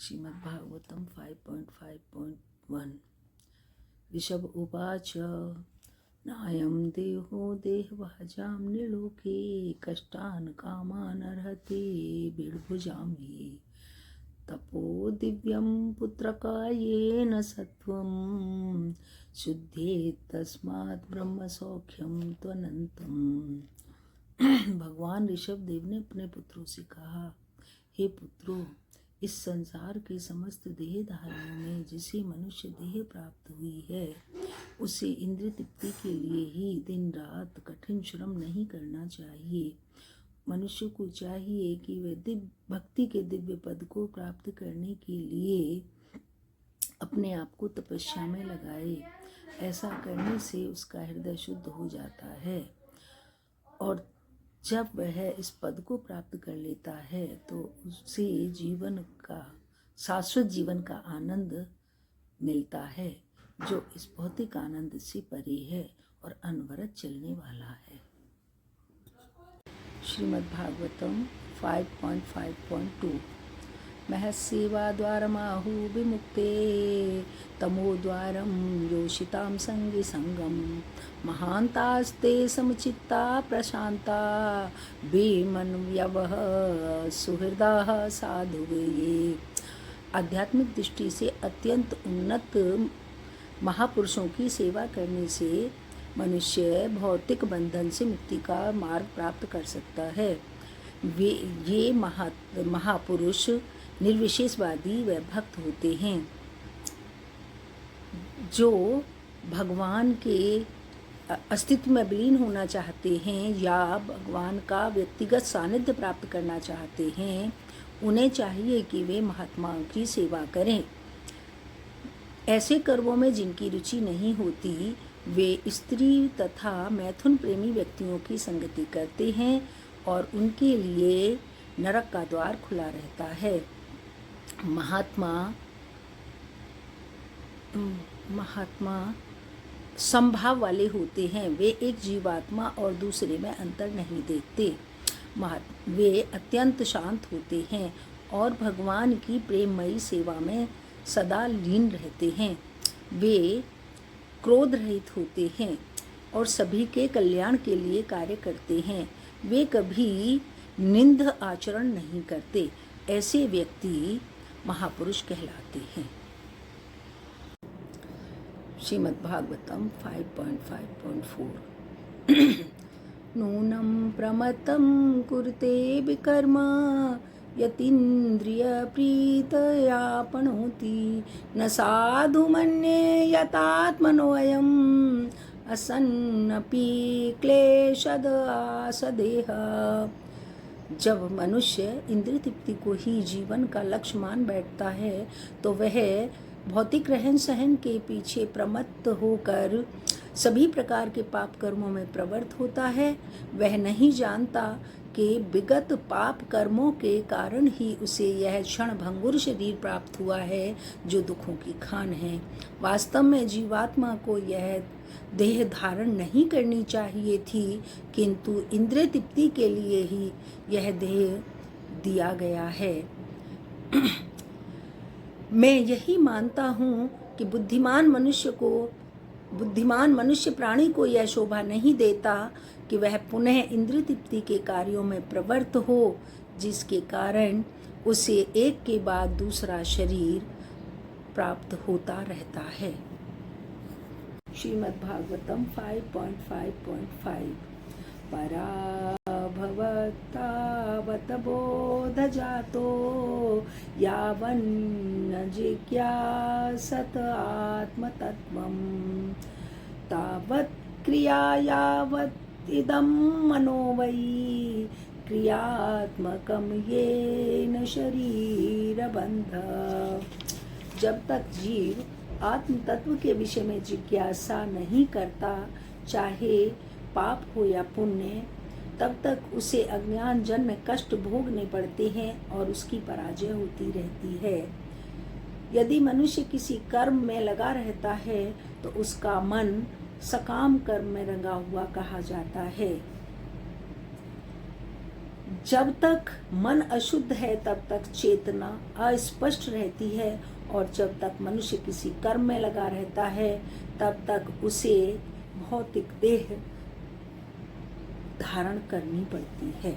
श्रीमद्भागवतम 5.5.1 ऋषभ उवाच नायं देहो देहभाजां निलोके कष्टान् कामान् अर्हति बिड्भुजां ये तपो दिव्यं पुत्रकायेन सत्वं शुद्धेत् तस्मात् ब्रह्मसौख्यं त्वनन्तम्। भगवान ऋषभ देव ने अपने पुत्रों से कहा, हे पुत्रों, इस संसार के समस्त देहधारियों में जिसे मनुष्य देह प्राप्त हुई है उसे इंद्रिय तृप्ति के लिए ही दिन रात कठिन श्रम नहीं करना चाहिए। मनुष्य को चाहिए कि वह दिव्य भक्ति के दिव्य पद को प्राप्त करने के लिए अपने आप को तपस्या में लगाए। ऐसा करने से उसका हृदय शुद्ध हो जाता है और जब वह इस पद को प्राप्त कर लेता है तो उसे जीवन का शाश्वत जीवन का आनंद मिलता है, जो इस भौतिक आनंद से परे है और अनवरत चलने वाला है। श्रीमद्भागवतम 5.5.2 महस्सेवा द्वारमाहु विमुक्ते तमोद्वारं योषितां संगी संगम महांतास्ते समचित्ता प्रशांता बेमन्यवः सुहृदाः साधुवे। ये आध्यात्मिक दृष्टि से अत्यंत उन्नत महापुरुषों की सेवा करने से मनुष्य भौतिक बंधन से मुक्ति का मार्ग प्राप्त कर सकता है। ये महापुरुष निर्विशेषवादी व भक्त होते हैं जो भगवान के अस्तित्व में विलीन होना चाहते हैं या भगवान का व्यक्तिगत सानिध्य प्राप्त करना चाहते हैं। उन्हें चाहिए कि वे महात्माओं की सेवा करें। ऐसे कर्मों में जिनकी रुचि नहीं होती वे स्त्री तथा मैथुन प्रेमी व्यक्तियों की संगति करते हैं और उनके लिए नरक का द्वार खुला रहता है। महात्मा संभाव वाले होते हैं। वे एक जीवात्मा और दूसरे में अंतर नहीं देखते। वे अत्यंत शांत होते हैं और भगवान की प्रेममयी सेवा में सदा लीन रहते हैं। वे क्रोध रहित होते हैं और सभी के कल्याण के लिए कार्य करते हैं। वे कभी निंद आचरण नहीं करते। ऐसे व्यक्ति महापुरुष कहलाते हैं। श्रीमद्भागवतम 5.5.4 नूनं प्रमत्तं कुरुते विकर्म यतीन्द्रिय प्रीतयापनोति न साधु मन्ये यतात्मनोऽयम् असन्नपि क्लेशद आसदेह। जब मनुष्य इंद्रिय तृप्ति को ही जीवन का लक्ष्य मान बैठता है तो वह भौतिक रहन सहन के पीछे प्रमत्त होकर सभी प्रकार के पाप कर्मों में प्रवृत्त होता है। वह नहीं जानता कि विगत पाप कर्मों के कारण ही उसे यह क्षण भंगुर शरीर प्राप्त हुआ है जो दुखों की खान है। वास्तव में जीवात्मा को यह देह धारण नहीं करनी चाहिए थी, किंतु इंद्रिय तृप्ति के लिए ही यह देह दिया गया है। मैं यही मानता हूँ कि बुद्धिमान मनुष्य प्राणी को यह शोभा नहीं देता कि वह पुनः इंद्रिय तृप्ति के कार्यों में प्रवृत्त हो, जिसके कारण उसे एक के बाद दूसरा शरीर प्राप्त होता रहता है। श्रीमद्भागवतम 5.5.5 पराभवतावत बोध जातो यावन्न जिज्ञासत आत्मतत्त्वं तावत् क्रिया यावत् इदं मनो वै क्रियात्मकं येन शरीरबन्ध। जब तक जीव आत्म तत्व के विषय में जिज्ञासा नहीं करता, चाहे पाप हो या पुण्य, तब तक उसे अज्ञान जन्म कष्ट भोगने पड़ते हैं और उसकी पराजय होती रहती है। यदि मनुष्य किसी कर्म में लगा रहता है तो उसका मन सकाम कर्म में रंगा हुआ कहा जाता है। जब तक मन अशुद्ध है तब तक चेतना अस्पष्ट रहती है, और जब तक मनुष्य किसी कर्म में लगा रहता है तब तक उसे भौतिक देह धारण करनी पड़ती है।